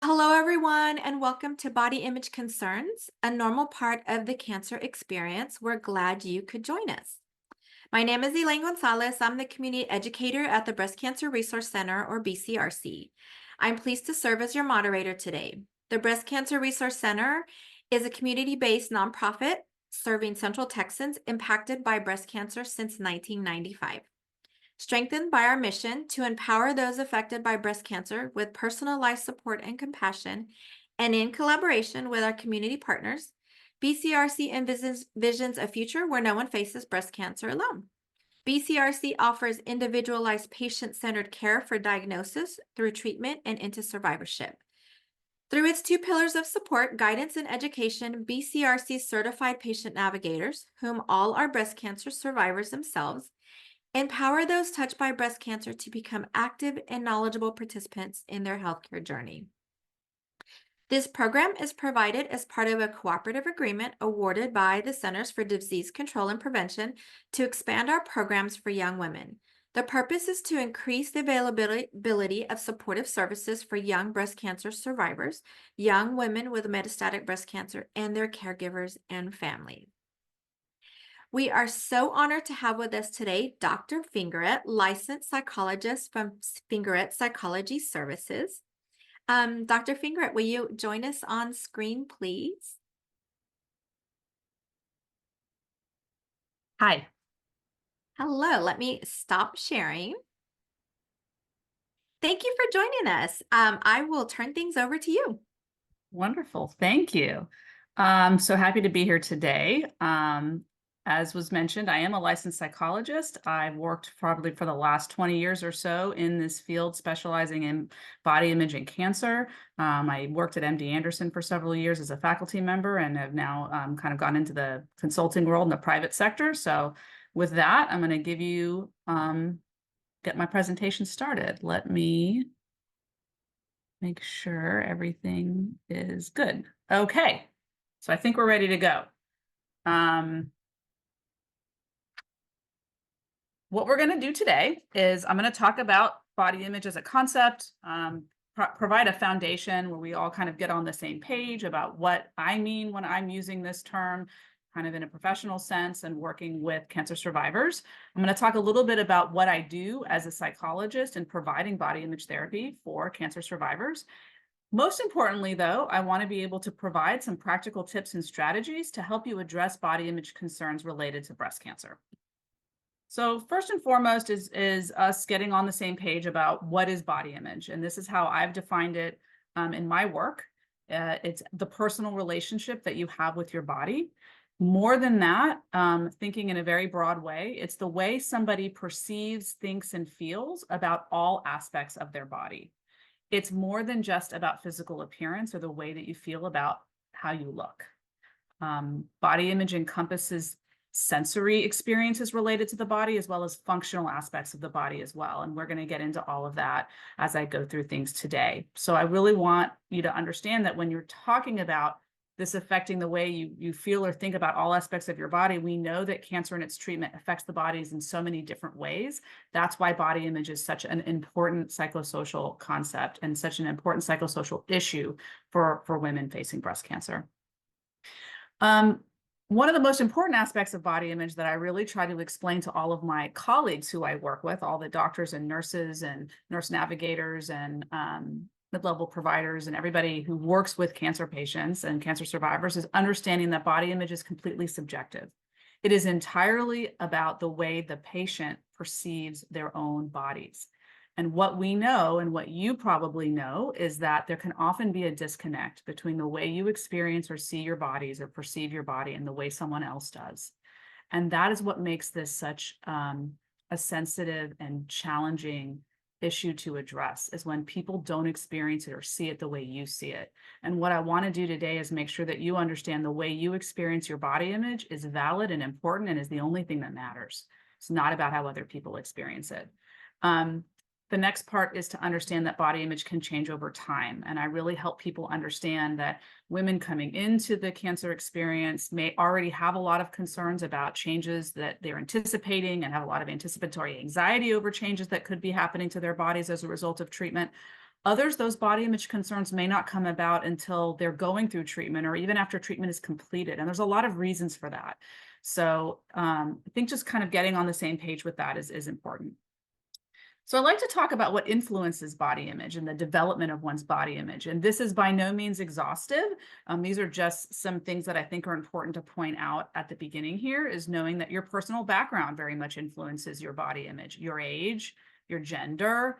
Hello, everyone, and welcome to Body Image Concerns, a normal part of the cancer experience. We're glad you could join us. My name is Elaine Gonzalez. I'm the community educator at the Breast Cancer Resource Center, or BCRC. I'm pleased to serve as your moderator today. The Breast Cancer Resource Center is a community-based nonprofit serving Central Texans impacted by breast cancer since 1995. Strengthened by our mission to empower those affected by breast cancer with personalized support and compassion, and in collaboration with our community partners, BCRC envisions a future where no one faces breast cancer alone. BCRC offers individualized patient-centered care for diagnosis through treatment and into survivorship. Through its two pillars of support, guidance and education, BCRC certified patient navigators, whom all are breast cancer survivors themselves, empower those touched by breast cancer to become active and knowledgeable participants in their healthcare journey. This program is provided as part of a cooperative agreement awarded by the Centers for Disease Control and Prevention to expand our programs for young women. The purpose is to increase the availability of supportive services for young breast cancer survivors, young women with metastatic breast cancer, and their caregivers and families. We are so honored to have with us today Dr. Fingeret, licensed psychologist from Fingeret Psychology Services. Dr. Fingeret, will you join us on screen, please? Hi. Hello, let me stop sharing. Thank you for joining us. I will turn things over to you. Wonderful. Thank you. So happy to be here today. As was mentioned, I am a licensed psychologist. I've worked probably for the last 20 years or so in this field, specializing in body image and cancer. I worked at MD Anderson for several years as a faculty member and have now kind of gone into the consulting world in the private sector. So with that, I'm going to give you, get my presentation started. Let me make sure everything is good. Okay, so I think we're ready to go. What we're going to do today is I'm going to talk about body image as a concept, provide a foundation where we all kind of get on the same page about what I mean when I'm using this term, kind of in a professional sense and working with cancer survivors. I'm going to talk a little bit about what I do as a psychologist in providing body image therapy for cancer survivors. Most importantly, though, I want to be able to provide some practical tips and strategies to help you address body image concerns related to breast cancer. So first and foremost is us getting on the same page about what is body image. And this is how I've defined it in my work. It's the personal relationship that you have with your body. More than that, thinking in a very broad way, it's the way somebody perceives, thinks, and feels about all aspects of their body. It's more than just about physical appearance or the way that you feel about how you look. Body image encompasses sensory experiences related to the body, as well as functional aspects of the body as well. And we're going to get into all of that as I go through things today. So I really want you to understand that when you're talking about this affecting the way you feel or think about all aspects of your body, we know that cancer and its treatment affects the bodies in so many different ways. That's why body image is such an important psychosocial concept and such an important psychosocial issue for women facing breast cancer. One of the most important aspects of body image that I really try to explain to all of my colleagues who I work with, all the doctors and nurse navigators and mid-level providers and everybody who works with cancer patients and cancer survivors, is understanding that body image is completely subjective. It is entirely about the way the patient perceives their own bodies. And what we know, and what you probably know, is that there can often be a disconnect between the way you experience or see your bodies or perceive your body and the way someone else does. And that is what makes this such a sensitive and challenging issue to address, is when people don't experience it or see it the way you see it. And what I want to do today is make sure that you understand the way you experience your body image is valid and important and is the only thing that matters. It's not about how other people experience it. The next part is to understand that body image can change over time. And I really help people understand that women coming into the cancer experience may already have a lot of concerns about changes that they're anticipating and have a lot of anticipatory anxiety over changes that could be happening to their bodies as a result of treatment. Others, those body image concerns may not come about until they're going through treatment or even after treatment is completed. And there's a lot of reasons for that. So I think just kind of getting on the same page with that is important. So I'd like to talk about what influences body image and the development of one's body image. And this is by no means exhaustive. These are just some things that I think are important to point out at the beginning here, is knowing that your personal background very much influences your body image, your age, your gender,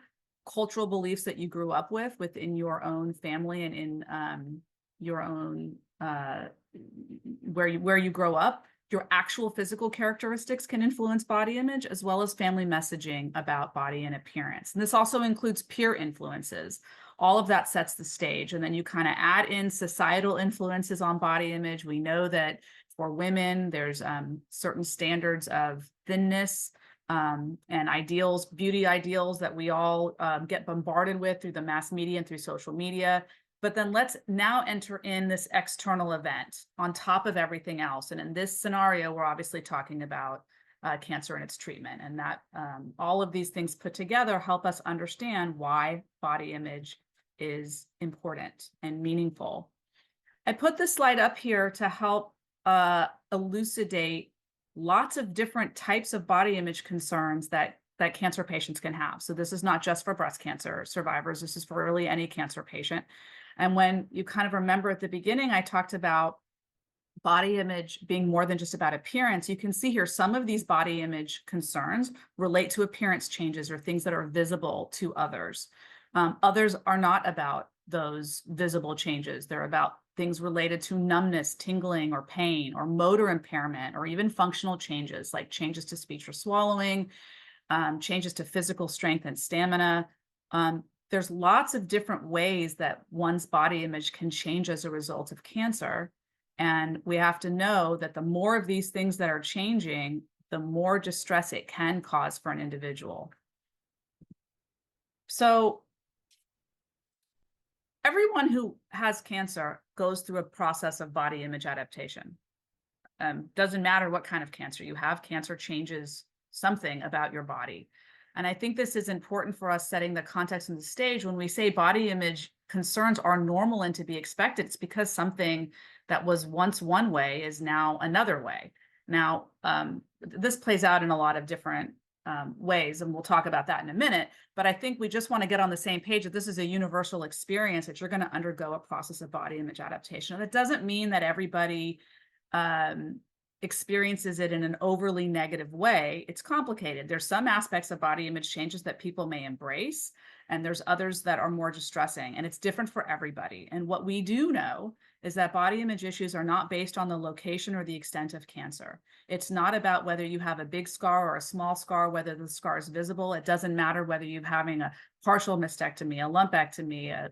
cultural beliefs that you grew up with within your own family and in your own where you grow up. Your actual physical characteristics can influence body image, as well as family messaging about body and appearance. And this also includes peer influences. All of that sets the stage. And then you kind of add in societal influences on body image. We know that for women, there's certain standards of thinness and ideals, beauty ideals that we all get bombarded with through the mass media and through social media. But then let's now enter in this external event on top of everything else. And in this scenario, we're obviously talking about cancer and its treatment, and that all of these things put together help us understand why body image is important and meaningful. I put this slide up here to help elucidate lots of different types of body image concerns that cancer patients can have. So this is not just for breast cancer survivors. This is for really any cancer patient. And when you kind of remember at the beginning, I talked about body image being more than just about appearance. You can see here some of these body image concerns relate to appearance changes or things that are visible to others. Others are not about those visible changes. They're about things related to numbness, tingling, or pain, or motor impairment, or even functional changes like changes to speech or swallowing, changes to physical strength and stamina. There's lots of different ways that one's body image can change as a result of cancer. And we have to know that the more of these things that are changing, the more distress it can cause for an individual. So everyone who has cancer goes through a process of body image adaptation. Doesn't matter what kind of cancer you have, cancer changes something about your body. And I think this is important for us setting the context and the stage. When we say body image concerns are normal and to be expected, it's because something that was once one way is now another way. Now, this plays out in a lot of different ways, and we'll talk about that in a minute. But I think we just want to get on the same page that this is a universal experience, that you're going to undergo a process of body image adaptation. And that doesn't mean that everybody experiences it in an overly negative way. It's complicated. There's some aspects of body image changes that people may embrace, and there's others that are more distressing, and it's different for everybody. And what we do know is that body image issues are not based on the location or the extent of cancer. It's not about whether you have a big scar or a small scar, whether the scar is visible. It doesn't matter whether you're having a partial mastectomy, a lumpectomy,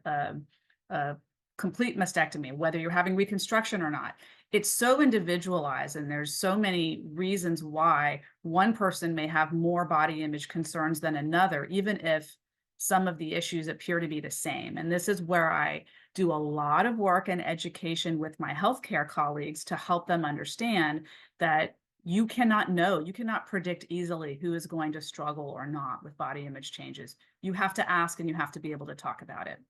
a complete mastectomy, whether you're having reconstruction or not. It's so individualized, and there's so many reasons why one person may have more body image concerns than another, even if some of the issues appear to be the same. And this is where I do a lot of work and education with my healthcare colleagues to help them understand that you cannot know, you cannot predict easily who is going to struggle or not with body image changes. You have to ask, and you have to be able to talk about it.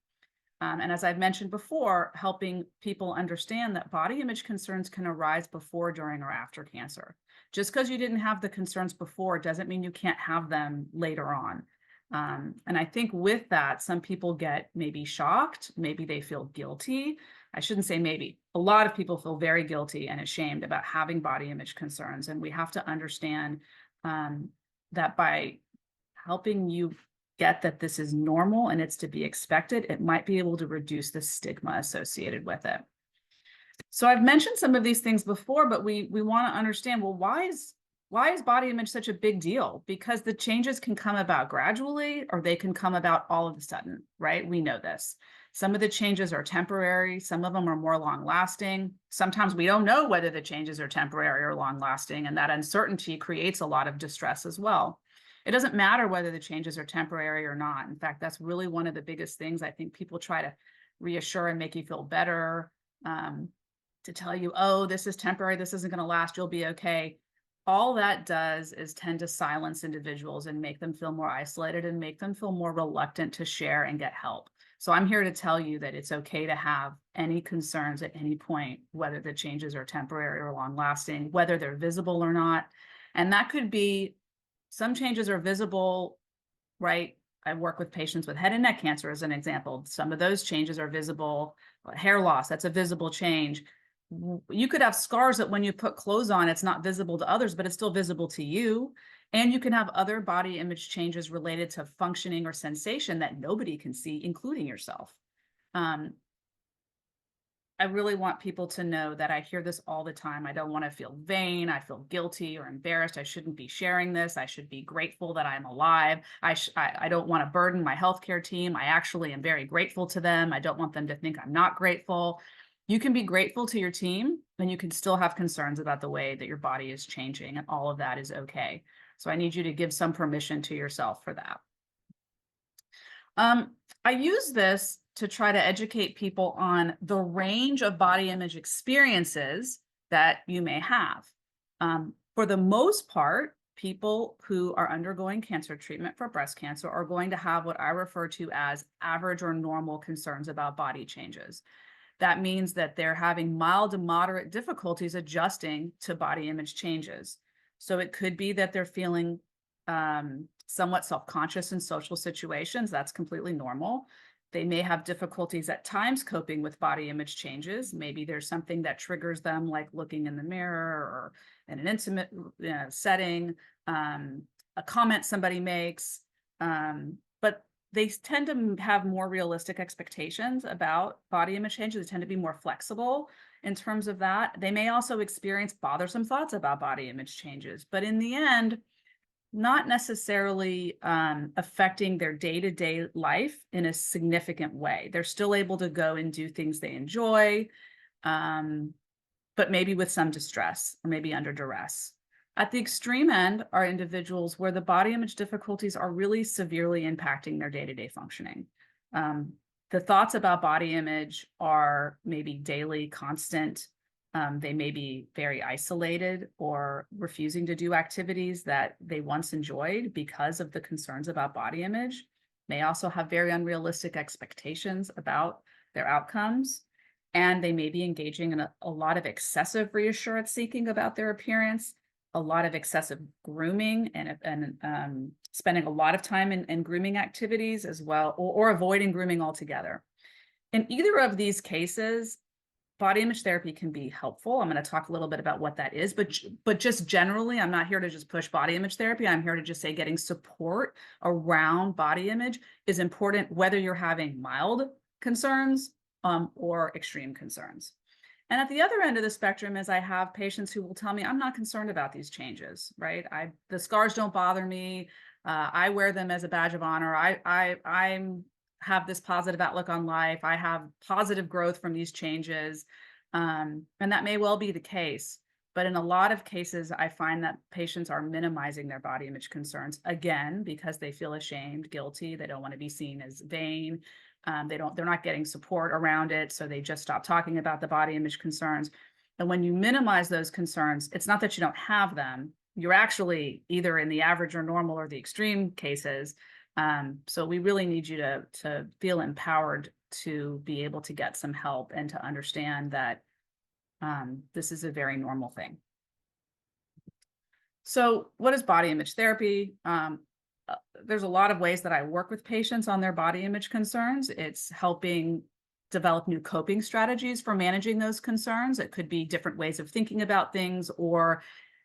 And as I've mentioned before, helping people understand that body image concerns can arise before, during, or after cancer. Just because you didn't have the concerns before doesn't mean you can't have them later on. And I think with that, some people get maybe shocked, maybe they feel guilty. I shouldn't say maybe. A lot of people feel very guilty and ashamed about having body image concerns. And we have to understand that by helping you get that this is normal and it's to be expected, it might be able to reduce the stigma associated with it. So I've mentioned some of these things before, but we want to understand, well, why is body image such a big deal? Because the changes can come about gradually, or they can come about all of a sudden, right? We know this. Some of the changes are temporary. Some of them are more long lasting. Sometimes we don't know whether the changes are temporary or long lasting, and that uncertainty creates a lot of distress as well. It doesn't matter whether the changes are temporary or not. In fact, that's really one of the biggest things I think people try to reassure and make you feel better, to tell you, oh, this is temporary, this isn't going to last, you'll be okay. All that does is tend to silence individuals and make them feel more isolated and make them feel more reluctant to share and get help. So I'm here to tell you that it's okay to have any concerns at any point, whether the changes are temporary or long lasting, whether they're visible or not. And that could be, some changes are visible, right? I work with patients with head and neck cancer as an example. Some of those changes are visible. Hair loss, that's a visible change. You could have scars that when you put clothes on, it's not visible to others, but it's still visible to you. And you can have other body image changes related to functioning or sensation that nobody can see, including yourself. Um, I really want people to know that I hear this all the time. I don't want to feel vain. I feel guilty or embarrassed. I shouldn't be sharing this. I should be grateful that I'm alive. I don't want to burden my healthcare team. I actually am very grateful to them. I don't want them to think I'm not grateful. You can be grateful to your team, and you can still have concerns about the way that your body is changing, and all of that is okay. So I need you to give some permission to yourself for that. I use this to try to educate people on the range of body image experiences that you may have. For the most part, people who are undergoing cancer treatment for breast cancer are going to have what I refer to as average or normal concerns about body changes. That means that they're having mild to moderate difficulties adjusting to body image changes. So it could be that they're feeling somewhat self-conscious in social situations. That's completely normal. They may have difficulties at times coping with body image changes. Maybe there's something that triggers them, like looking in the mirror or in an intimate setting, a comment somebody makes. But they tend to have more realistic expectations about body image changes. They tend to be more flexible in terms of that. They may also experience bothersome thoughts about body image changes, but in the end, not necessarily affecting their day-to-day life in a significant way. They're still able to go and do things they enjoy, but maybe with some distress or maybe under duress. At the extreme end are individuals where the body image difficulties are really severely impacting their day-to-day functioning. The thoughts about body image are maybe daily, constant. They may be very isolated or refusing to do activities that they once enjoyed because of the concerns about body image. May also have very unrealistic expectations about their outcomes. And they may be engaging in a lot of excessive reassurance seeking about their appearance, a lot of excessive grooming, and spending a lot of time in grooming activities as well, or avoiding grooming altogether. In either of these cases, body image therapy can be helpful. I'm going to talk a little bit about what that is, but just generally, I'm not here to just push body image therapy. I'm here to just say getting support around body image is important, whether you're having mild concerns or extreme concerns. And at the other end of the spectrum is I have patients who will tell me, I'm not concerned about these changes, right? The scars don't bother me. I wear them as a badge of honor. I'm have this positive outlook on life. I have positive growth from these changes. And that may well be the case. But in a lot of cases, I find that patients are minimizing their body image concerns, again, because they feel ashamed, guilty. They don't want to be seen as vain. They're not getting support around it. So they just stop talking about the body image concerns. And when you minimize those concerns, it's not that you don't have them. You're actually either in the average or normal or the extreme cases. So we really need you to feel empowered to be able to get some help and to understand that this is a very normal thing. So what is body image therapy? There's a lot of ways that I work with patients on their body image concerns. It's helping develop new coping strategies for managing those concerns. It could be different ways of thinking about things, or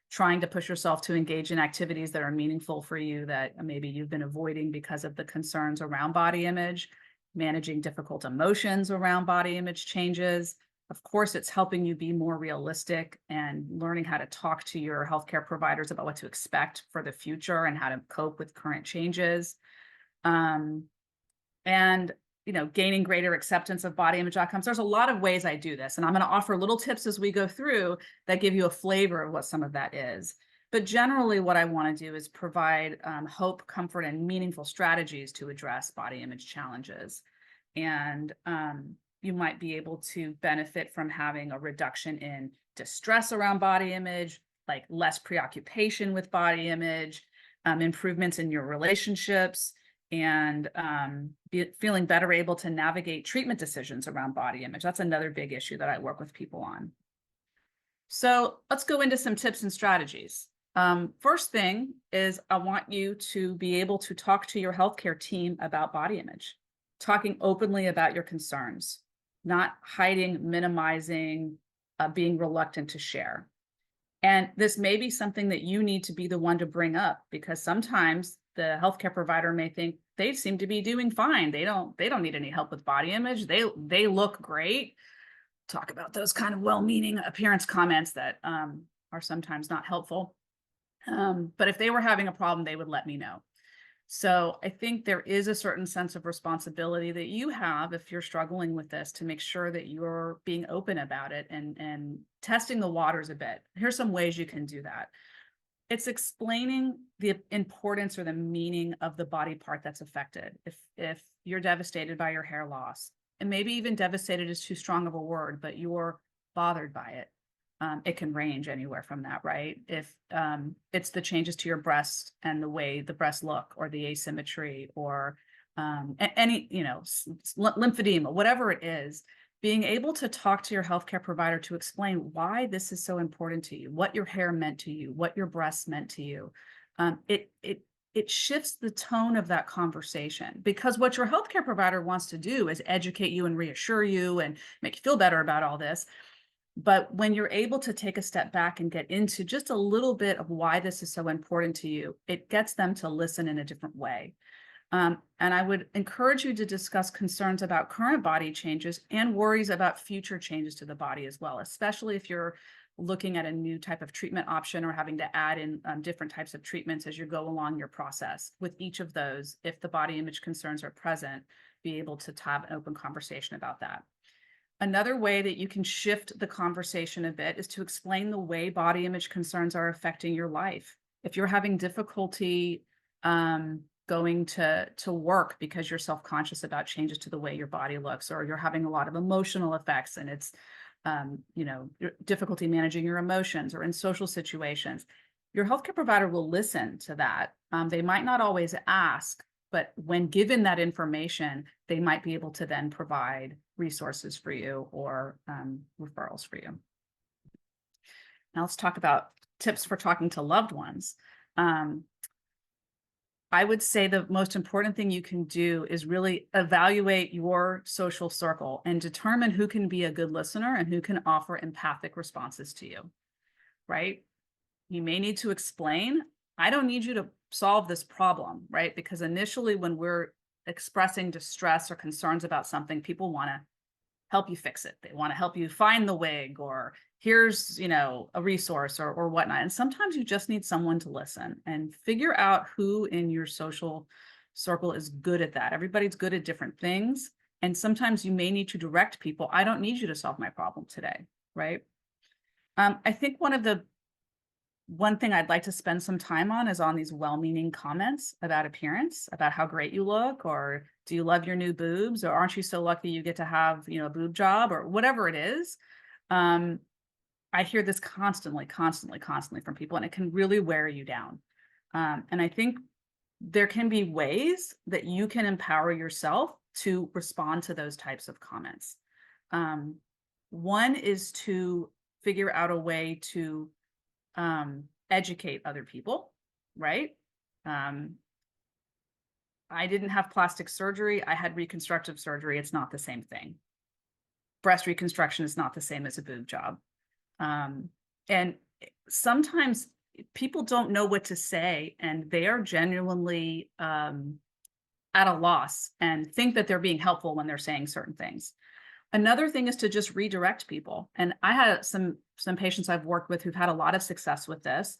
trying to push yourself to engage in activities that are meaningful for you that maybe you've been avoiding because of the concerns around body image, managing difficult emotions around body image changes. Of course, it's helping you be more realistic and learning how to talk to your healthcare providers about what to expect for the future and how to cope with current changes. And gaining greater acceptance of body image outcomes. There's a lot of ways I do this, and I'm going to offer little tips as we go through that give you a flavor of what some of that is. But generally, what I want to do is provide hope, comfort, and meaningful strategies to address body image challenges. And you might be able to benefit from having a reduction in distress around body image, like less preoccupation with body image, improvements in your relationships, and feeling better able to navigate treatment decisions around body image. That's another big issue that I work with people on. So let's go into some tips and strategies. First thing is I want you to be able to talk to your healthcare team about body image, talking openly about your concerns, not hiding, minimizing, being reluctant to share. And this may be something that you need to be the one to bring up, because sometimes the healthcare provider may think they seem to be doing fine. They don't need any help with body image. They look great. Talk about those kind of well-meaning appearance comments that are sometimes not helpful. But if they were having a problem, they would let me know. So I think there is a certain sense of responsibility that you have if you're struggling with this, to make sure that you're being open about it and testing the waters a bit. Here's some ways you can do that. It's explaining the importance or the meaning of the body part that's affected. If you're devastated by your hair loss, and maybe even devastated is too strong of a word, but you're bothered by it. It can range anywhere from that, right? If it's the changes to your breast and the way the breasts look, or the asymmetry, or any, lymphedema, whatever it is, being able to talk to your healthcare provider to explain why this is so important to you, what your hair meant to you, what your breasts meant to you. It shifts the tone of that conversation, because what your healthcare provider wants to do is educate you and reassure you and make you feel better about all this. But when you're able to take a step back and get into just a little bit of why this is so important to you, it gets them to listen in a different way. And I would encourage you to discuss concerns about current body changes and worries about future changes to the body as well, especially if you're looking at a new type of treatment option or having to add in different types of treatments as you go along your process. With each of those, if the body image concerns are present, be able to have an open conversation about that. Another way that you can shift the conversation a bit is to explain the way body image concerns are affecting your life. If you're having difficulty going to work because you're self-conscious about changes to the way your body looks, or you're having a lot of emotional effects and it's difficulty managing your emotions, or in social situations, your healthcare provider will listen to that. They might not always ask, but when given that information, they might be able to then provide resources for you, or referrals for you. Now let's talk about tips for talking to loved ones. I would say the most important thing you can do is really evaluate your social circle and determine who can be a good listener and who can offer empathic responses to you, right? You may need to explain, I don't need you to solve this problem, right? Because initially when we're expressing distress or concerns about something, people want to help you fix it. They want to help you find the wig, or here's, a resource, or whatnot. And sometimes you just need someone to listen and figure out who in your social circle is good at that. Everybody's good at different things. And sometimes you may need to direct people. I don't need you to solve my problem today, right? I think one thing I'd like to spend some time on is on these well-meaning comments about appearance, about how great you look, or do you love your new boobs, or aren't you so lucky you get to have, a boob job, or whatever it is. I hear this constantly from people, and it can really wear you down. And I think there can be ways that you can empower yourself to respond to those types of comments. One is to figure out a way to educate other people, right? I didn't have plastic surgery. I had reconstructive surgery. It's not the same thing. Breast reconstruction is not the same as a boob job. And sometimes people don't know what to say, and they are genuinely at a loss and think that they're being helpful when they're saying certain things. Another thing is to just redirect people. And I had some patients I've worked with who've had a lot of success with this.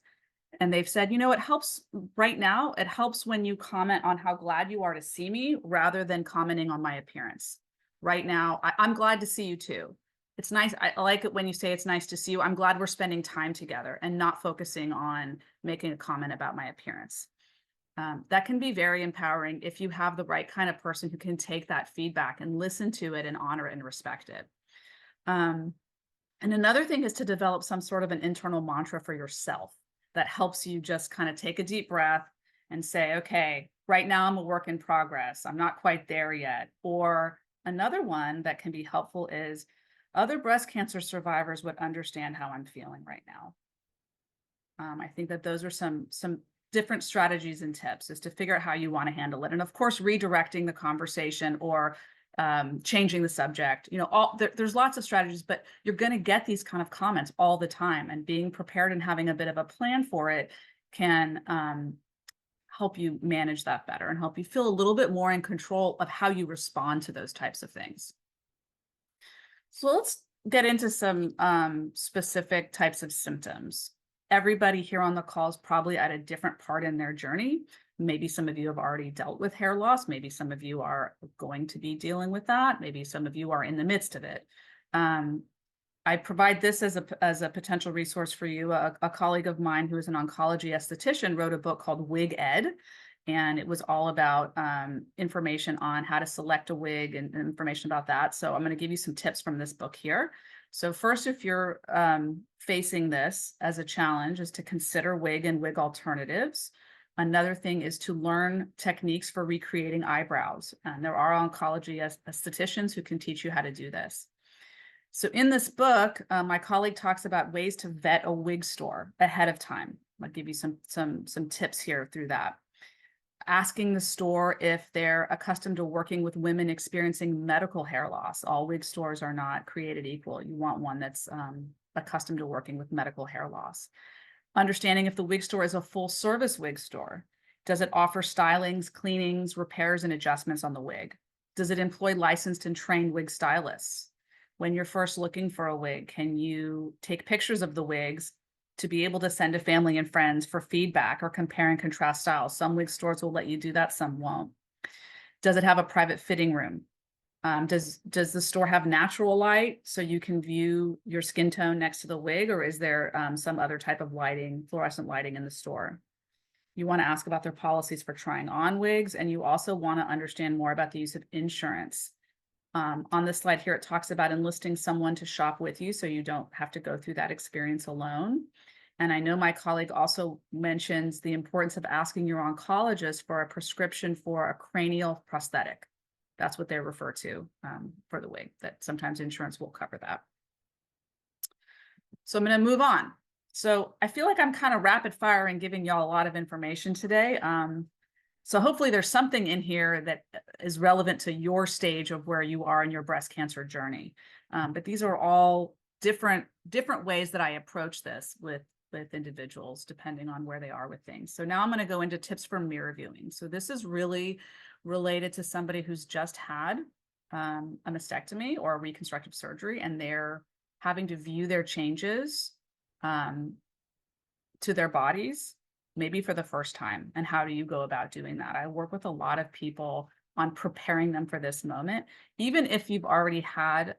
And they've said, it helps right now. It helps when you comment on how glad you are to see me rather than commenting on my appearance. Right now, I'm glad to see you too. It's nice. I like it when you say it's nice to see you. I'm glad we're spending time together and not focusing on making a comment about my appearance. That can be very empowering if you have the right kind of person who can take that feedback and listen to it and honor it and respect it. And another thing is to develop some sort of an internal mantra for yourself that helps you just kind of take a deep breath and say, okay, right now I'm a work in progress. I'm not quite there yet. Or another one that can be helpful is other breast cancer survivors would understand how I'm feeling right now. I think that those are some different strategies and tips is to figure out how you want to handle it. And of course, redirecting the conversation or changing the subject. There's lots of strategies, but you're going to get these kind of comments all the time. And being prepared and having a bit of a plan for it can help you manage that better and help you feel a little bit more in control of how you respond to those types of things. So let's get into some specific types of symptoms. Everybody here on the call is probably at a different part in their journey. Maybe some of you have already dealt with hair loss. Maybe some of you are going to be dealing with that. Maybe some of you are in the midst of it. I provide this as a potential resource for you. A colleague of mine who is an oncology esthetician wrote a book called Wig Ed, and it was all about information on how to select a wig and information about that. So I'm going to give you some tips from this book here. So first, if you're facing this as a challenge, is to consider wig and wig alternatives. Another thing is to learn techniques for recreating eyebrows. And there are oncology estheticians who can teach you how to do this. So in this book, my colleague talks about ways to vet a wig store ahead of time. I'll give you some tips here through that. Asking the store if they're accustomed to working with women experiencing medical hair loss. All wig stores are not created equal. You want one that's accustomed to working with medical hair loss. Understanding if the wig store is a full service wig store. Does it offer stylings, cleanings, repairs, and adjustments on the wig? Does it employ licensed and trained wig stylists? When you're first looking for a wig, can you take pictures of the wigs to be able to send to family and friends for feedback or compare and contrast styles? Some wig stores will let you do that, some won't. Does it have a private fitting room? Does the store have natural light so you can view your skin tone next to the wig, or is there some other type of lighting, fluorescent lighting in the store? You want to ask about their policies for trying on wigs, and you also want to understand more about the use of insurance. On this slide here, it talks about enlisting someone to shop with you so you don't have to go through that experience alone. And I know my colleague also mentions the importance of asking your oncologist for a prescription for a cranial prosthetic. That's what they refer to for the wig, that sometimes insurance will cover that. So I'm going to move on. So I feel like I'm kind of rapid fire and giving y'all a lot of information today. So hopefully there's something in here that is relevant to your stage of where you are in your breast cancer journey. But these are all different ways that I approach this with individuals, depending on where they are with things. So now I'm going to go into tips for mirror viewing. So this is really related to somebody who's just had a mastectomy or a reconstructive surgery, and they're having to view their changes to their bodies, maybe for the first time. And how do you go about doing that? I work with a lot of people on preparing them for this moment. Even if you've already had,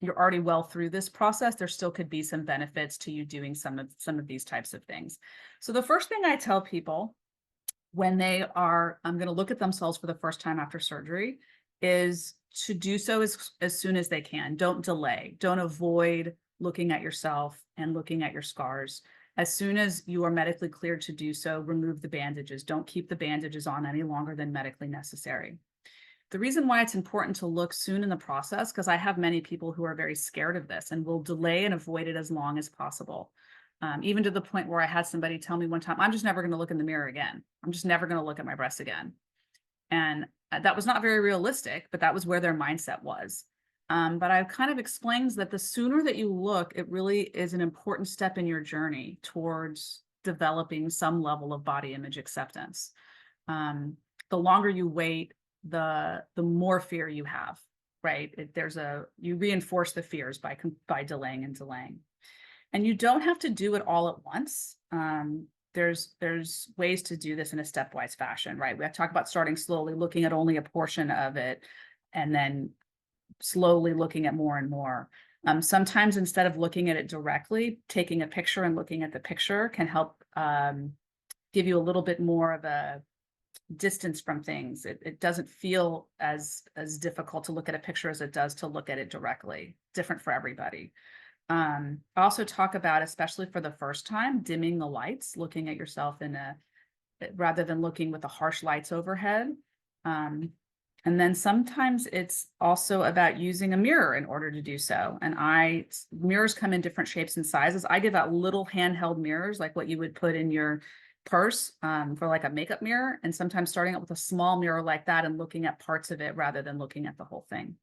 you're already well through this process, there still could be some benefits to you doing some of these types of things. So the first thing I tell people when they are going to look at themselves for the first time after surgery is to do so as soon as they can. Don't delay. Don't avoid looking at yourself and looking at your scars. As soon as you are medically cleared to do so, remove the bandages. Don't keep the bandages on any longer than medically necessary. The reason why it's important to look soon in the process, because I have many people who are very scared of this and will delay and avoid it as long as possible. Even to the point where I had somebody tell me one time, I'm just never going to look in the mirror again. I'm just never going to look at my breasts again. And that was not very realistic, but that was where their mindset was. But I've kind of explained that the sooner that you look, it really is an important step in your journey towards developing some level of body image acceptance. The longer you wait, the more fear you have, right? You reinforce the fears by delaying and delaying. And you don't have to do it all at once. There's ways to do this in a stepwise fashion, right? We have to talk about starting slowly, looking at only a portion of it, and then slowly looking at more and more. Sometimes instead of looking at it directly, taking a picture and looking at the picture can help give you a little bit more of a distance from things. It doesn't feel as difficult to look at a picture as it does to look at it directly. Different for everybody. I also talk about, especially for the first time, dimming the lights, looking at yourself in rather than looking with the harsh lights overhead. And then sometimes it's also about using a mirror in order to do so. And mirrors come in different shapes and sizes. I give out little handheld mirrors, like what you would put in your purse for like a makeup mirror. And sometimes starting out with a small mirror like that and looking at parts of it rather than looking at the whole thing.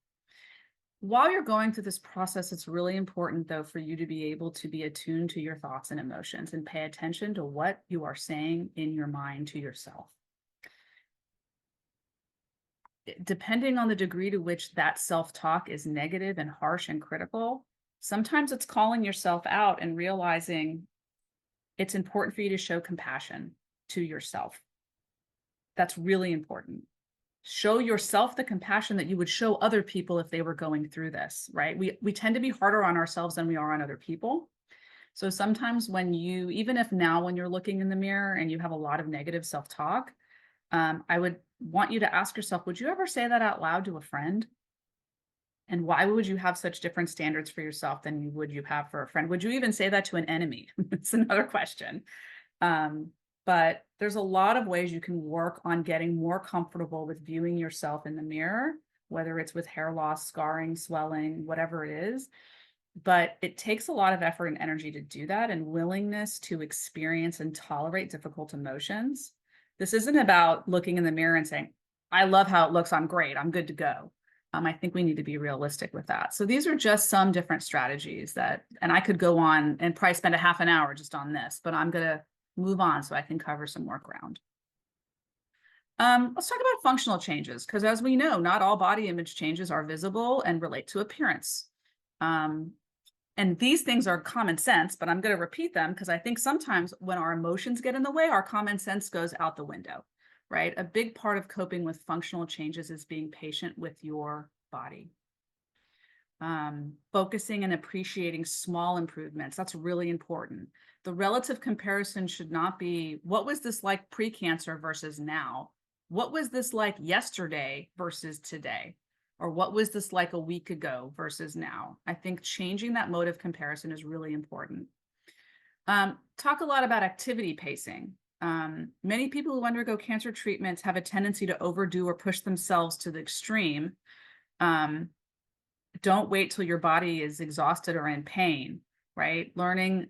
While you're going through this process, it's really important, though, for you to be able to be attuned to your thoughts and emotions and pay attention to what you are saying in your mind to yourself. Depending on the degree to which that self-talk is negative and harsh and critical, sometimes it's calling yourself out and realizing it's important for you to show compassion to yourself. That's really important. Show yourself the compassion that you would show other people if they were going through this, right? We tend to be harder on ourselves than we are on other people. So sometimes even if now when you're looking in the mirror and you have a lot of negative self-talk, I would want you to ask yourself, would you ever say that out loud to a friend? And why would you have such different standards for yourself than you have for a friend? Would you even say that to an enemy? It's another question. But there's a lot of ways you can work on getting more comfortable with viewing yourself in the mirror, whether it's with hair loss, scarring, swelling, whatever it is. But it takes a lot of effort and energy to do that, and willingness to experience and tolerate difficult emotions. This isn't about looking in the mirror and saying, I love how it looks, I'm great, I'm good to go. I think we need to be realistic with that. So these are just some different strategies and I could go on and probably spend a half an hour just on this, but I'm going to move on so I can cover some more ground. Let's talk about functional changes, because as we know, not all body image changes are visible and relate to appearance. And these things are common sense, but I'm going to repeat them because I think sometimes when our emotions get in the way, our common sense goes out the window, right? A big part of coping with functional changes is being patient with your body. Focusing and appreciating small improvements. That's really important. The relative comparison should not be, what was this like pre-cancer versus now? What was this like yesterday versus today? Or what was this like a week ago versus now? I think changing that mode of comparison is really important. Talk a lot about activity pacing. Many people who undergo cancer treatments have a tendency to overdo or push themselves to the extreme. Don't wait till your body is exhausted or in pain, right? Learning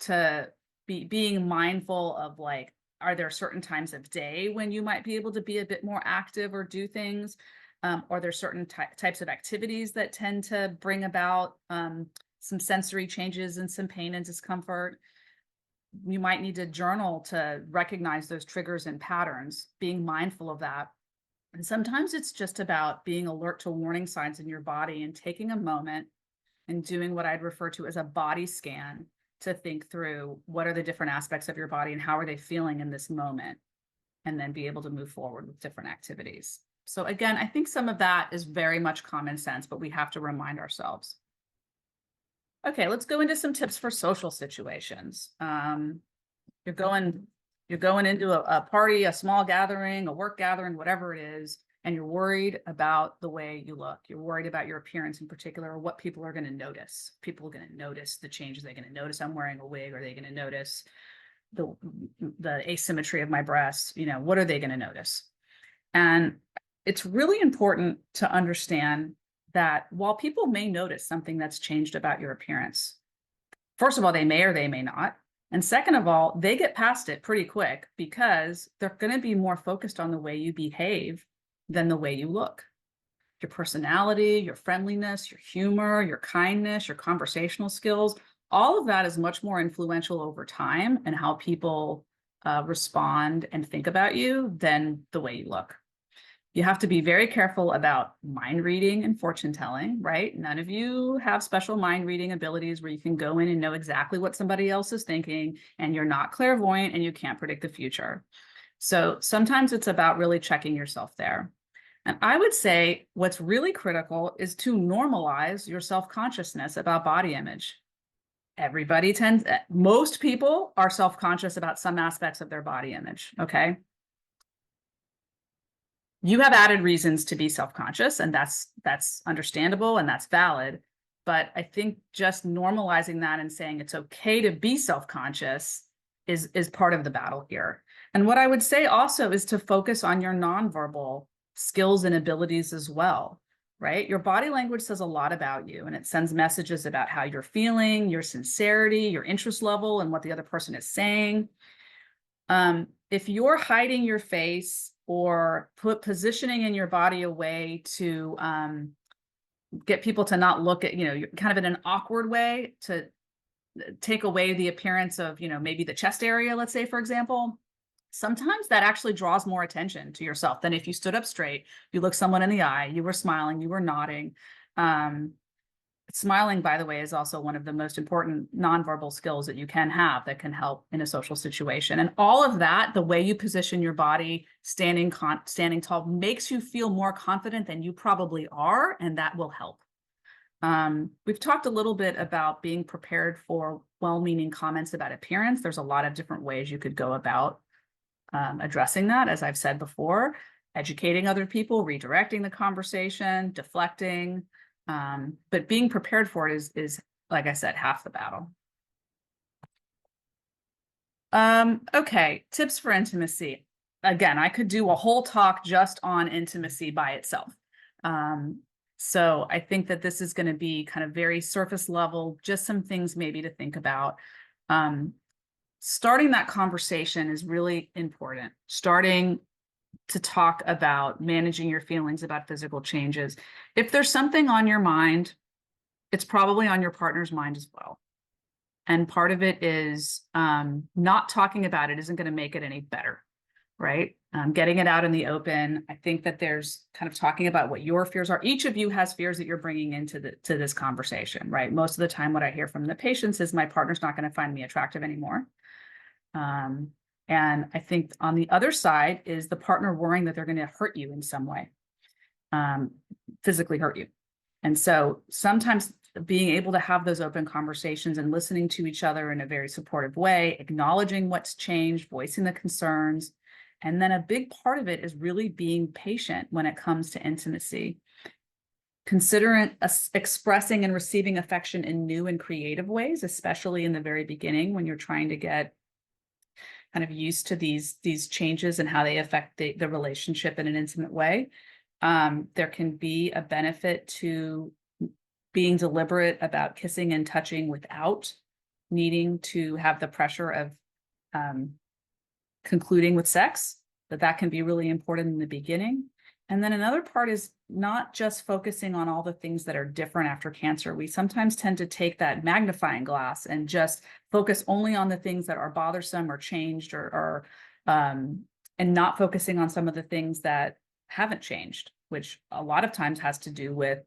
to being mindful of, like, are there certain times of day when you might be able to be a bit more active or do things? Are there certain types of activities that tend to bring about some sensory changes and some pain and discomfort? You might need to journal to recognize those triggers and patterns, being mindful of that. And sometimes it's just about being alert to warning signs in your body and taking a moment and doing what I'd refer to as a body scan to think through what are the different aspects of your body and how are they feeling in this moment, and then be able to move forward with different activities. So again, I think some of that is very much common sense, but we have to remind ourselves. Okay, let's go into some tips for social situations. You're going into a party, a small gathering, a work gathering, whatever it is, and you're worried about the way you look. You're worried about your appearance in particular, or what people are going to notice. People are going to notice the changes. They're going to notice I'm wearing a wig. Are they going to notice the asymmetry of my breasts? You know, what are they going to notice? And it's really important to understand that while people may notice something that's changed about your appearance, first of all, they may or they may not. And second of all, they get past it pretty quick because they're going to be more focused on the way you behave than the way you look. Your personality, your friendliness, your humor, your kindness, your conversational skills, all of that is much more influential over time and how people respond and think about you than the way you look. You have to be very careful about mind reading and fortune telling, right? None of you have special mind reading abilities where you can go in and know exactly what somebody else is thinking, and you're not clairvoyant and you can't predict the future. So sometimes it's about really checking yourself there. And I would say what's really critical is to normalize your self-consciousness about body image. Most people are self-conscious about some aspects of their body image, okay? You have added reasons to be self-conscious, and that's understandable and that's valid. But I think just normalizing that and saying it's okay to be self-conscious is part of the battle here. And what I would say also is to focus on your nonverbal skills and abilities as well, right? Your body language says a lot about you, and it sends messages about how you're feeling, your sincerity, your interest level, and what the other person is saying. If you're hiding your face or positioning in your body a way to get people to not look at, you're kind of in an awkward way to take away the appearance of, maybe the chest area, let's say, for example, sometimes that actually draws more attention to yourself than if you stood up straight, you look someone in the eye, you were smiling, you were nodding. Smiling, by the way, is also one of the most important nonverbal skills that you can have that can help in a social situation. And all of that, the way you position your body, standing tall, makes you feel more confident than you probably are, and that will help. We've talked a little bit about being prepared for well-meaning comments about appearance. There's a lot of different ways you could go about addressing that, as I've said before, educating other people, redirecting the conversation, deflecting. But being prepared for it is, like I said, half the battle. Okay, tips for intimacy. Again, I could do a whole talk just on intimacy by itself. So I think that this is going to be kind of very surface level, just some things maybe to think about. Starting that conversation is really important. Starting to talk about managing your feelings about physical changes. If there's something on your mind, it's probably on your partner's mind as well. And part of it is not talking about it isn't going to make it any better, right? Getting it out in the open. I think that there's kind of talking about what your fears are. Each of you has fears that you're bringing into this conversation, right? Most of the time, what I hear from the patients is my partner's not going to find me attractive anymore. And I think on the other side is the partner worrying that they're going to hurt you in some way, physically hurt you. And so sometimes being able to have those open conversations and listening to each other in a very supportive way, acknowledging what's changed, voicing the concerns. And then a big part of it is really being patient when it comes to intimacy. Considering expressing and receiving affection in new and creative ways, especially in the very beginning when you're trying to get kind of used to these changes and how they affect the relationship in an intimate way. There can be a benefit to being deliberate about kissing and touching without needing to have the pressure of concluding with sex, that can be really important in the beginning. And then another part is not just focusing on all the things that are different after cancer. We sometimes tend to take that magnifying glass and just focus only on the things that are bothersome or changed and not focusing on some of the things that haven't changed, which a lot of times has to do with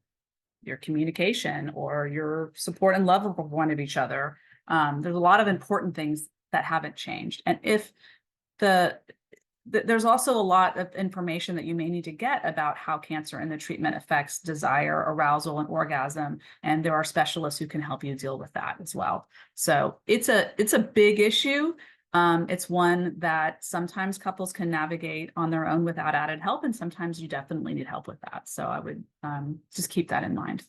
your communication or your support and love of one of each other. There's a lot of important things that haven't changed. And if there's also a lot of information that you may need to get about how cancer and the treatment affects desire, arousal, and orgasm. And there are specialists who can help you deal with that as well. So it's a big issue. It's one that sometimes couples can navigate on their own without added help, and sometimes you definitely need help with that. So I would just keep that in mind.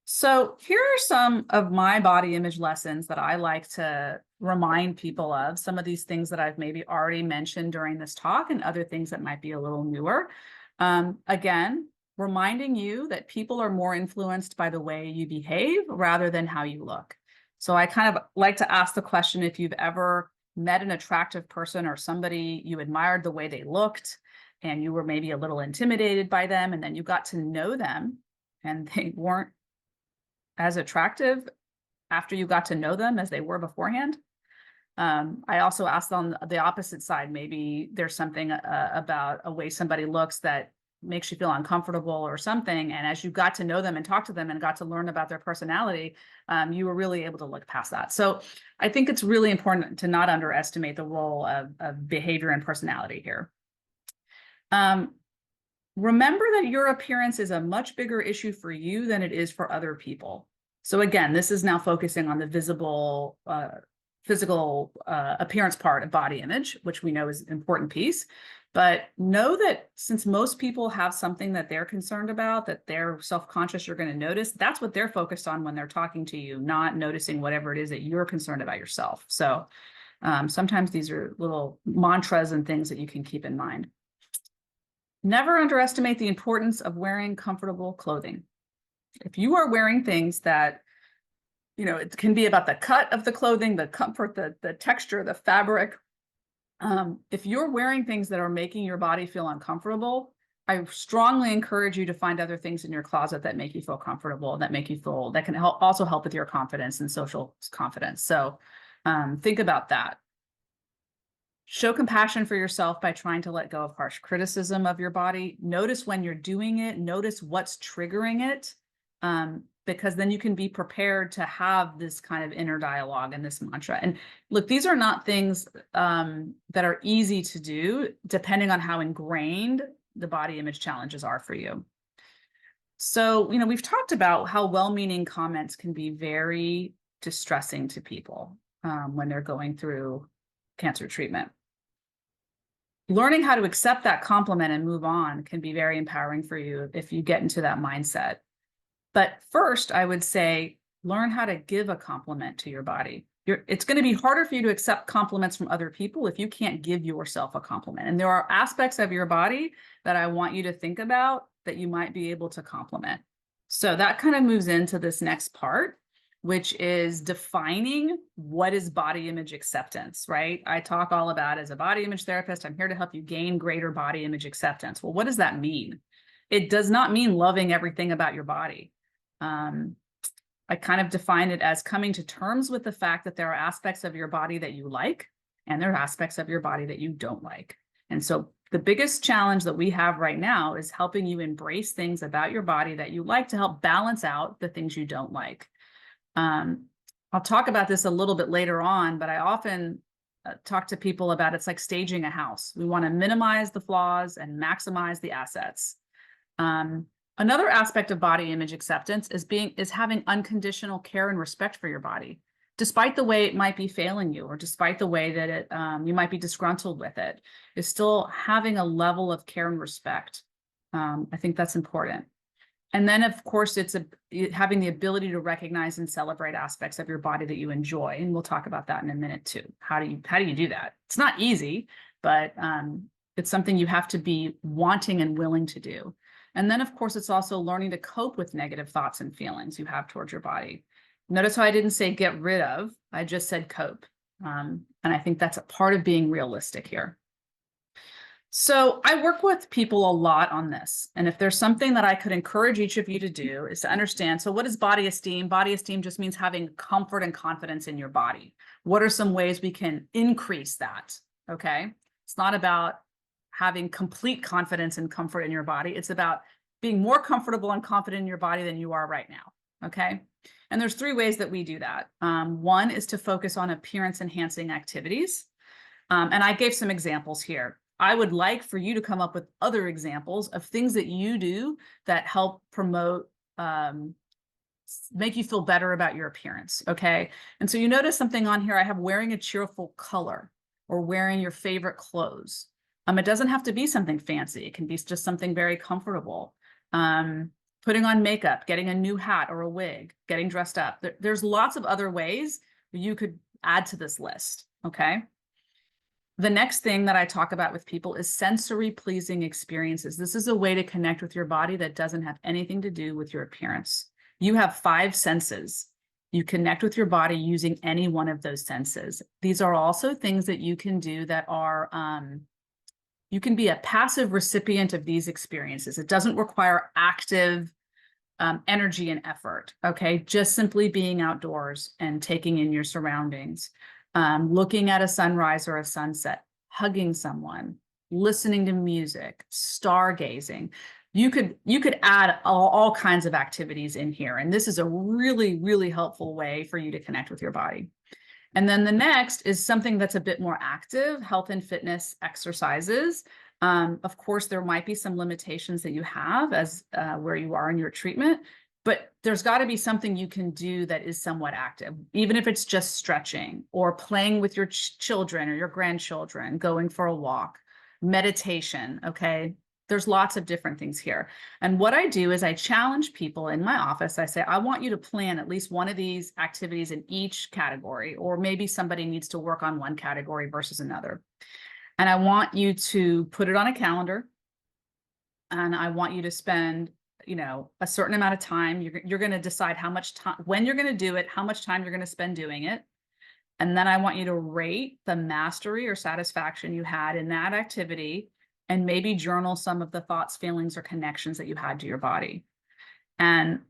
So here are some of my body image lessons that I like to remind people of, some of these things that I've maybe already mentioned during this talk and other things that might be a little newer. Again, reminding you that people are more influenced by the way you behave rather than how you look. So I kind of like to ask the question, if you've ever met an attractive person or somebody you admired the way they looked and you were maybe a little intimidated by them, and then you got to know them and they weren't as attractive after you got to know them as they were beforehand. I also asked on the opposite side, maybe there's something about a way somebody looks that makes you feel uncomfortable or something. And as you got to know them and talk to them and got to learn about their personality, you were really able to look past that. So I think it's really important to not underestimate the role of behavior and personality here. Remember that your appearance is a much bigger issue for you than it is for other people. So again, this is now focusing on the visible, physical appearance part of body image, which we know is an important piece. But know that since most people have something that they're concerned about, that they're self-conscious, you're going to notice, that's what they're focused on when they're talking to you, not noticing whatever it is that you're concerned about yourself. So Sometimes these are little mantras and things that you can keep in mind. Never underestimate the importance of wearing comfortable clothing. If you are wearing things that, it can be about the cut of the clothing, the comfort, the texture, the fabric. If you're wearing things that are making your body feel uncomfortable, I strongly encourage you to find other things in your closet that make you feel comfortable, that can also help with your confidence and social confidence. So think about that. Show compassion for yourself by trying to let go of harsh criticism of your body. Notice when you're doing it, notice what's triggering it, because then you can be prepared to have this kind of inner dialogue and this mantra. And look, these are not things that are easy to do, depending on how ingrained the body image challenges are for you. So, we've talked about how well-meaning comments can be very distressing to people when they're going through cancer treatment. Learning how to accept that compliment and move on can be very empowering for you if you get into that mindset. But first, I would say, learn how to give a compliment to your body. It's going to be harder for you to accept compliments from other people if you can't give yourself a compliment. And there are aspects of your body that I want you to think about that you might be able to compliment. So that kind of moves into this next part, which is defining what is body image acceptance, right? I talk all about, as a body image therapist, I'm here to help you gain greater body image acceptance. Well, what does that mean? It does not mean loving everything about your body. I kind of define it as coming to terms with the fact that there are aspects of your body that you like, and there are aspects of your body that you don't like. And so the biggest challenge that we have right now is helping you embrace things about your body that you like to help balance out the things you don't like. I'll talk about this a little bit later on, but I often talk to people about it's like staging a house. We want to minimize the flaws and maximize the assets. Another aspect of body image acceptance is having unconditional care and respect for your body, despite the way it might be failing you, or despite the way that you might be disgruntled with it, is still having a level of care and respect. I think that's important. And then, of course, it's having the ability to recognize and celebrate aspects of your body that you enjoy. And we'll talk about that in a minute too. How do you do that? It's not easy, but it's something you have to be wanting and willing to do. And then, of course, it's also learning to cope with negative thoughts and feelings you have towards your body. Notice how I didn't say get rid of, I just said cope. And I think that's a part of being realistic here. So I work with people a lot on this. And if there's something that I could encourage each of you to do is to understand, so what is body esteem? Body esteem just means having comfort and confidence in your body. What are some ways we can increase that? Okay. It's not about having complete confidence and comfort in your body. It's about being more comfortable and confident in your body than you are right now. Okay. And there's 3 ways that we do that. One is to focus on appearance enhancing activities. And I gave some examples here. I would like for you to come up with other examples of things that you do that help promote, make you feel better about your appearance. Okay. And so you notice something on here. I have wearing a cheerful color or wearing your favorite clothes. It doesn't have to be something fancy. It can be just something very comfortable. Putting on makeup, getting a new hat or a wig, getting dressed up. There's lots of other ways you could add to this list. Okay. The next thing that I talk about with people is sensory pleasing experiences. This is a way to connect with your body that doesn't have anything to do with your appearance. You have 5 senses. You connect with your body using any one of those senses. These are also things that you can do that are, you can be a passive recipient of these experiences. It doesn't require active energy and effort, okay? Just simply being outdoors and taking in your surroundings. Looking at a sunrise or a sunset, hugging someone, listening to music, stargazing. You could add all kinds of activities in here. And this is a really, really helpful way for you to connect with your body. And then the next is something that's a bit more active, health and fitness exercises. Of course, there might be some limitations that you have as where you are in your treatment, but there's got to be something you can do that is somewhat active, even if it's just stretching or playing with your children or your grandchildren, going for a walk, meditation, okay? There's lots of different things here. And what I do is I challenge people in my office. I say, I want you to plan at least one of these activities in each category, or maybe somebody needs to work on one category versus another. And I want you to put it on a calendar. And I want you to spend, a certain amount of time. You're going to decide how much time, when you're going to do it, how much time you're going to spend doing it. And then I want you to rate the mastery or satisfaction you had in that activity and maybe journal some of the thoughts, feelings, or connections that you had to your body. And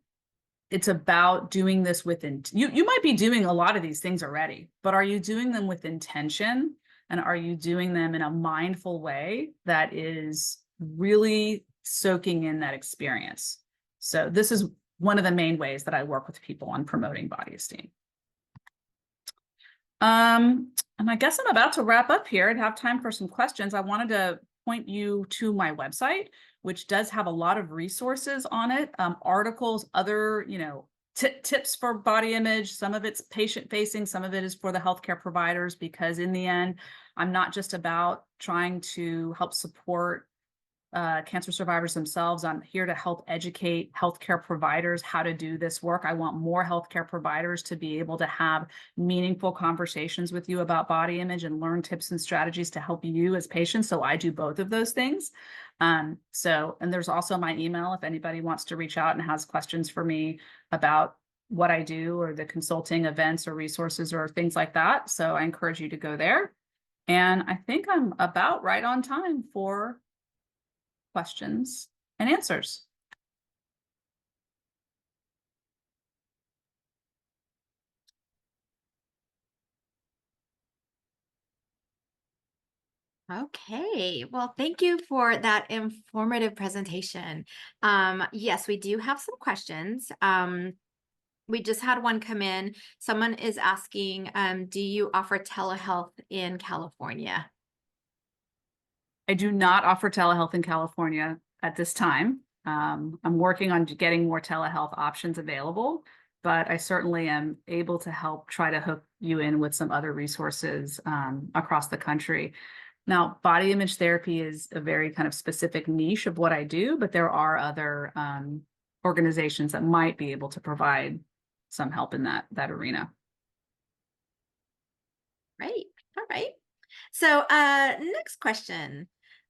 it's about doing this you might be doing a lot of these things already, but are you doing them with intention? And are you doing them in a mindful way that is really soaking in that experience? So this is one of the main ways that I work with people on promoting body esteem. And I guess I'm about to wrap up here and have time for some questions. I wanted to point you to my website, which does have a lot of resources on it, articles, other, tips for body image. Some of it's patient facing, some of it is for the healthcare providers, because in the end, I'm not just about trying to help support cancer survivors themselves. I'm here to help educate healthcare providers how to do this work. I want more healthcare providers to be able to have meaningful conversations with you about body image and learn tips and strategies to help you as patients. So I do both of those things. And there's also my email if anybody wants to reach out and has questions for me about what I do or the consulting events or resources or things like that. So I encourage you to go there. And I think I'm about right on time for questions and answers. Okay, well, thank you for that informative presentation. Yes, we do have some questions. We just had one come in. Someone is asking, do you offer telehealth in California? I do not offer telehealth in California at this time. I'm working on getting more telehealth options available, but I certainly am able to help try to hook you in with some other resources across the country. Now, body image therapy is a very kind of specific niche of what I do, but there are other organizations that might be able to provide some help in that arena. Right. All right. So, next question.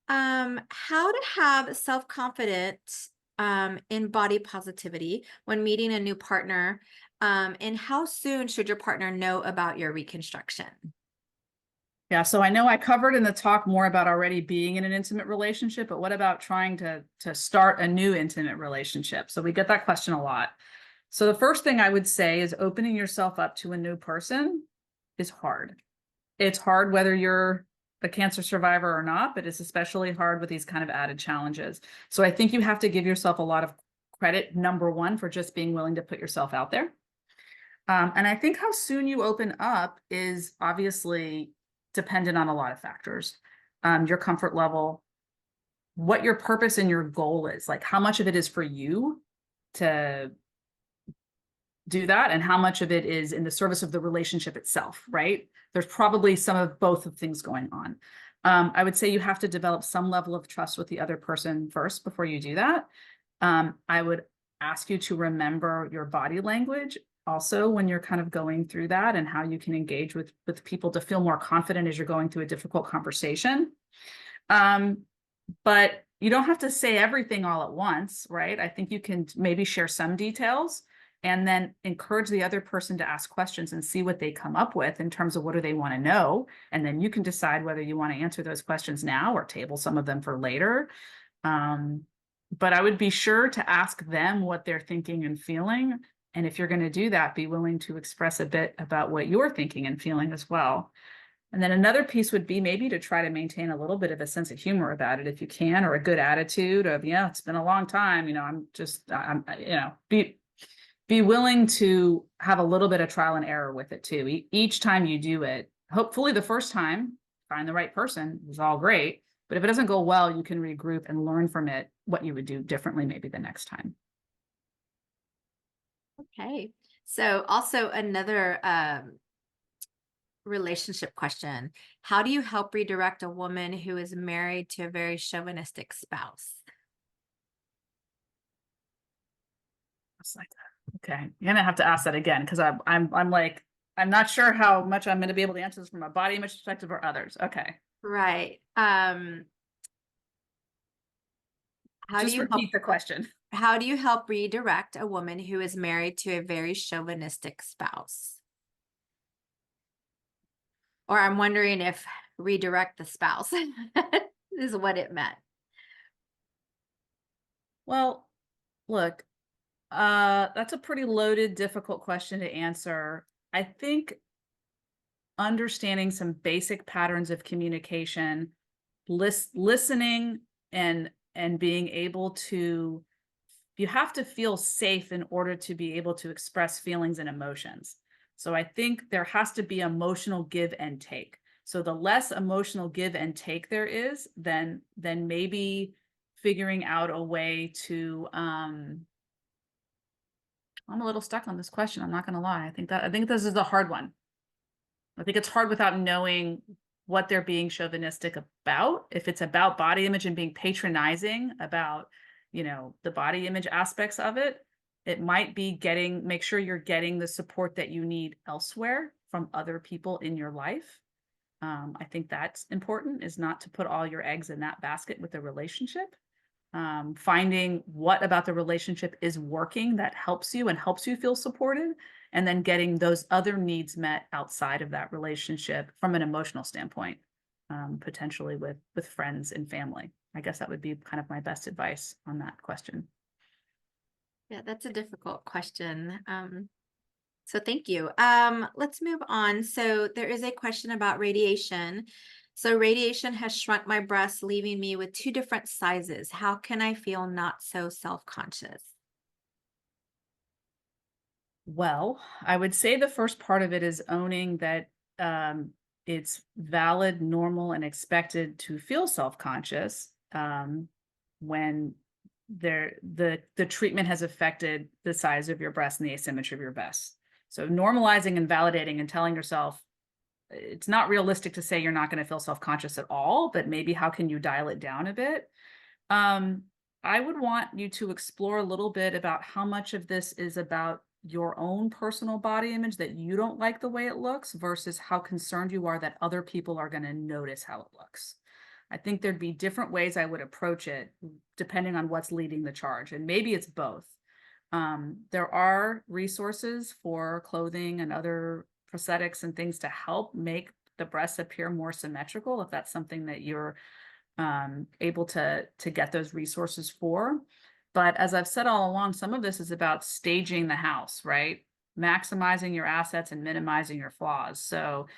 How to have self-confidence in body positivity when meeting a new partner, and how soon should your partner know about your reconstruction? Yeah, so I know I covered in the talk more about already being in an intimate relationship, but what about trying to start a new intimate relationship? So we get that question a lot. So the first thing I would say is opening yourself up to a new person is hard. It's hard whether you're a cancer survivor or not, but it's especially hard with these kind of added challenges. So I think you have to give yourself a lot of credit, number one, for just being willing to put yourself out there. And I think how soon you open up is obviously dependent on a lot of factors. Your comfort level, what your purpose and your goal is, like how much of it is for you to do that and how much of it is in the service of the relationship itself, right? There's probably some of both of things going on. I would say you have to develop some level of trust with the other person first before you do that. I would ask you to remember your body language also when you're kind of going through that and how you can engage with people to feel more confident as you're going through a difficult conversation. But you don't have to say everything all at once, right? I think you can maybe share some details and then encourage the other person to ask questions and see what they come up with in terms of what do they want to know. And then you can decide whether you want to answer those questions now or table some of them for later. But I would be sure to ask them what they're thinking and feeling. And if you're going to do that, be willing to express a bit about what you're thinking and feeling as well. And then another piece would be maybe to try to maintain a little bit of a sense of humor about it if you can, or a good attitude of, yeah, it's been a long time, be willing to have a little bit of trial and error with it too. Each time you do it, hopefully the first time, find the right person is all great. But if it doesn't go well, you can regroup and learn from it what you would do differently maybe the next time. Okay. So also another relationship question. How do you help redirect a woman who is married to a very chauvinistic spouse? It's like, okay, you're gonna have to ask that again because I'm like, I'm not sure how much I'm gonna be able to answer this from a body image perspective or others. Okay. Right. How do Just you help repeat the question. how do you help redirect a woman who is married to a very chauvinistic spouse? Or I'm wondering if redirect the spouse is what it meant. Well, look, that's a pretty loaded, difficult question to answer. I think understanding some basic patterns of communication, listening and being able to you have to feel safe in order to be able to express feelings and emotions. So I think there has to be emotional give and take. So the less emotional give and take there is, then maybe figuring out a way to I'm a little stuck on this question. I'm not going to lie. I think this is a hard one. I think it's hard without knowing what they're being chauvinistic about. If it's about body image and being patronizing about, the body image aspects of it, it might be make sure you're getting the support that you need elsewhere from other people in your life. I think that's important, is not to put all your eggs in that basket with a relationship. Finding what about the relationship is working that helps you and helps you feel supported, and then getting those other needs met outside of that relationship from an emotional standpoint, potentially with friends and family. I guess that would be kind of my best advice on that question. Yeah, that's a difficult question. So thank you. Let's move on. So there is a question about radiation. So radiation has shrunk my breasts, leaving me with two different sizes. How can I feel not so self-conscious? Well, I would say the first part of it is owning that it's valid, normal, and expected to feel self-conscious when the treatment has affected the size of your breast and the asymmetry of your breast. So normalizing and validating and telling yourself it's not realistic to say you're not going to feel self-conscious at all, but maybe how can you dial it down a bit? Um, I would want you to explore a little bit about how much of this is about your own personal body image that you don't like the way it looks versus how concerned you are that other people are going to notice how it looks. I think there'd be different ways I would approach it depending on what's leading the charge. And maybe it's both. There are resources for clothing and other prosthetics and things to help make the breasts appear more symmetrical if that's something that you're able to get those resources for. But as I've said all along, some of this is about staging the house, right? Maximizing your assets and minimizing your flaws. So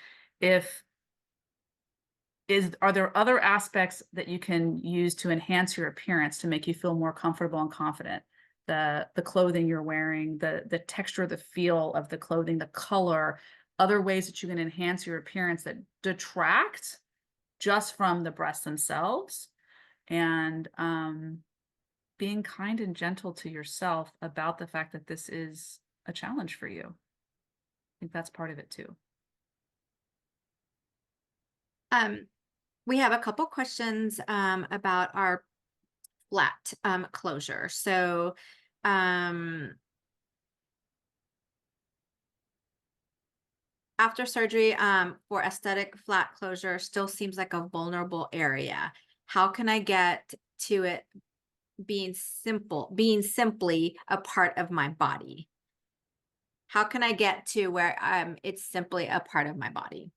if are there other aspects that you can use to enhance your appearance to make you feel more comfortable and confident? The clothing you're wearing, the texture, the feel of the clothing, the color, other ways that you can enhance your appearance that detract just from the breasts themselves, and being kind and gentle to yourself about the fact that this is a challenge for you. I think that's part of it too. We have a couple questions about our flat closure. So after surgery for aesthetic flat closure still seems like a vulnerable area. How can I get to it being simply a part of my body? How can I get to where it's simply a part of my body?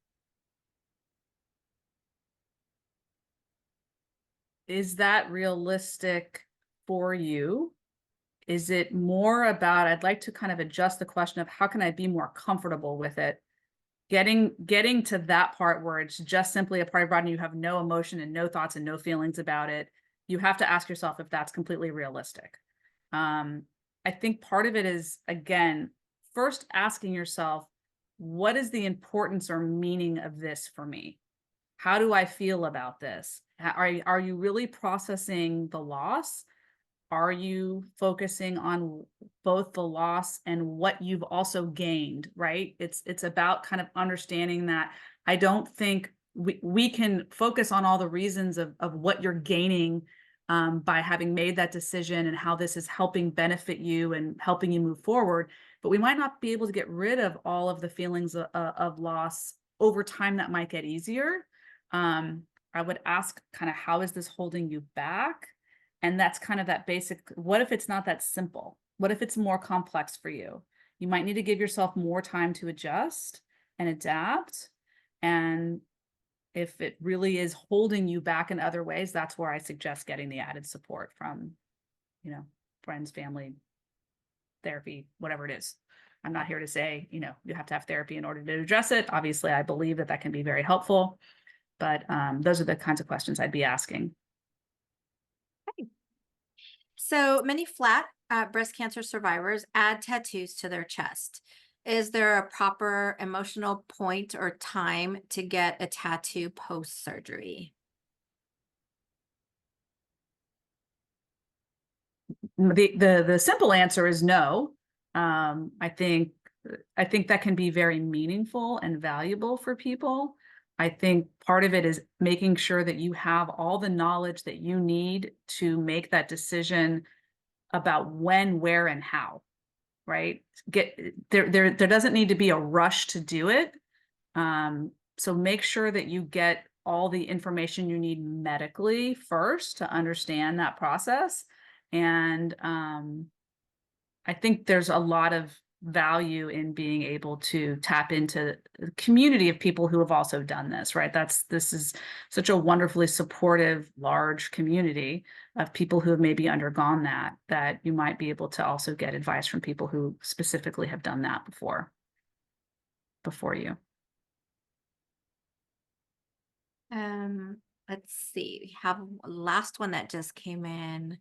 Is that realistic for you? Is it more about, I'd like to kind of adjust the question of how can I be more comfortable with it? Getting to that part where it's just simply a part of your body and you have no emotion and no thoughts and no feelings about it. You have to ask yourself if that's completely realistic. I think part of it is, again, first asking yourself, what is the importance or meaning of this for me? How do I feel about this? Are you really processing the loss? Are you focusing on both the loss and what you've also gained, right? It's about kind of understanding that I don't think we can focus on all the reasons of what you're gaining by having made that decision and how this is helping benefit you and helping you move forward. But we might not be able to get rid of all of the feelings of loss over time. That might get easier. I would ask kind of, how is this holding you back? And that's kind of that basic, what if it's not that simple? What if it's more complex for you? You might need to give yourself more time to adjust and adapt. And if it really is holding you back in other ways, that's where I suggest getting the added support from, friends, family, therapy, whatever it is. I'm not here to say, you have to have therapy in order to address it. Obviously, I believe that can be very helpful, but those are the kinds of questions I'd be asking. So many flat breast cancer survivors add tattoos to their chest. Is there a proper emotional point or time to get a tattoo post surgery? The simple answer is no. I think that can be very meaningful and valuable for people. I think part of it is making sure that you have all the knowledge that you need to make that decision about when, where, and how, right? There doesn't need to be a rush to do it. So make sure that you get all the information you need medically first to understand that process. And I think there's a lot of value in being able to tap into the community of people who have also done this, right? This is such a wonderfully supportive, large community of people who have maybe undergone that you might be able to also get advice from people who specifically have done that before you. Let's see. We have a last one that just came in.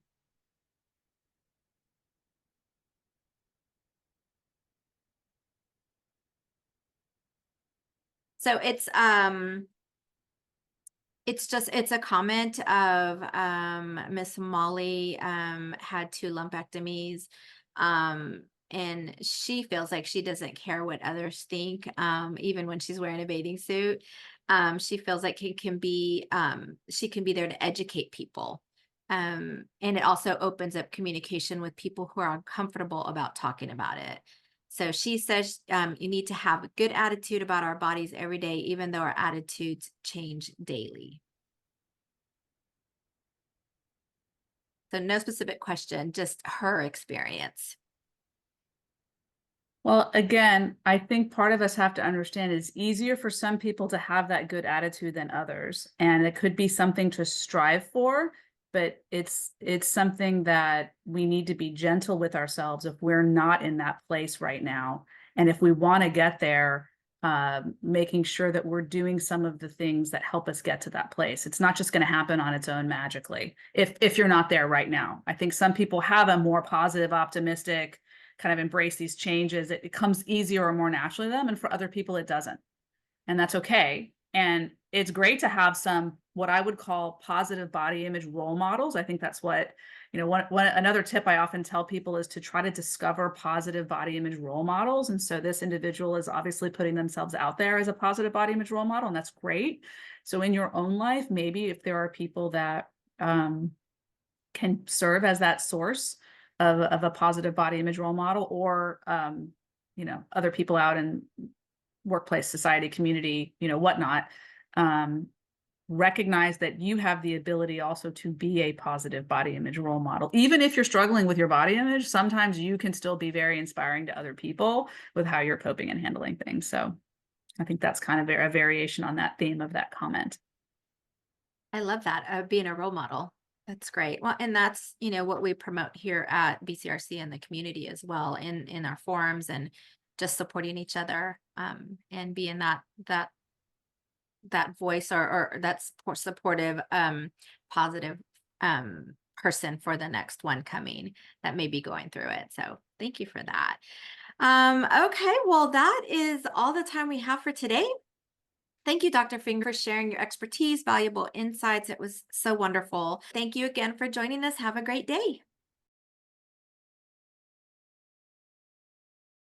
So it's a comment of Miss Molly had 2 lumpectomies. And she feels like she doesn't care what others think, even when she's wearing a bathing suit. She feels like she can be there to educate people. And it also opens up communication with people who are uncomfortable about talking about it. So she says, you need to have a good attitude about our bodies every day, even though our attitudes change daily. So no specific question, just her experience. Well, again, I think part of us have to understand it's easier for some people to have that good attitude than others. And it could be something to strive for, but it's something that we need to be gentle with ourselves if we're not in that place right now. And if we want to get there, making sure that we're doing some of the things that help us get to that place. It's not just going to happen on its own magically if you're not there right now. I think some people have a more positive, optimistic, kind of embrace these changes, it comes easier or more naturally to them. And for other people, it doesn't. And that's okay. And it's great to have some, what I would call positive body image role models. I think that's what, another tip I often tell people is to try to discover positive body image role models. And so this individual is obviously putting themselves out there as a positive body image role model, and that's great. So in your own life, maybe if there are people that can serve as that source of a positive body image role model, or other people out in workplace, society, community, whatnot, recognize that you have the ability also to be a positive body image role model. Even if you're struggling with your body image, sometimes you can still be very inspiring to other people with how you're coping and handling things. So I think that's kind of a variation on that theme of that comment. I love that, being a role model. That's great. Well, and that's, what we promote here at BCRC and the community as well, in our forums, and just supporting each other, and being that voice, or that supportive, positive person for the next one coming that may be going through it. So thank you for that. Okay, well, that is all the time we have for today. Thank you, Dr. Finger, for sharing your expertise, valuable insights. It was so wonderful. Thank you again for joining us. Have a great day.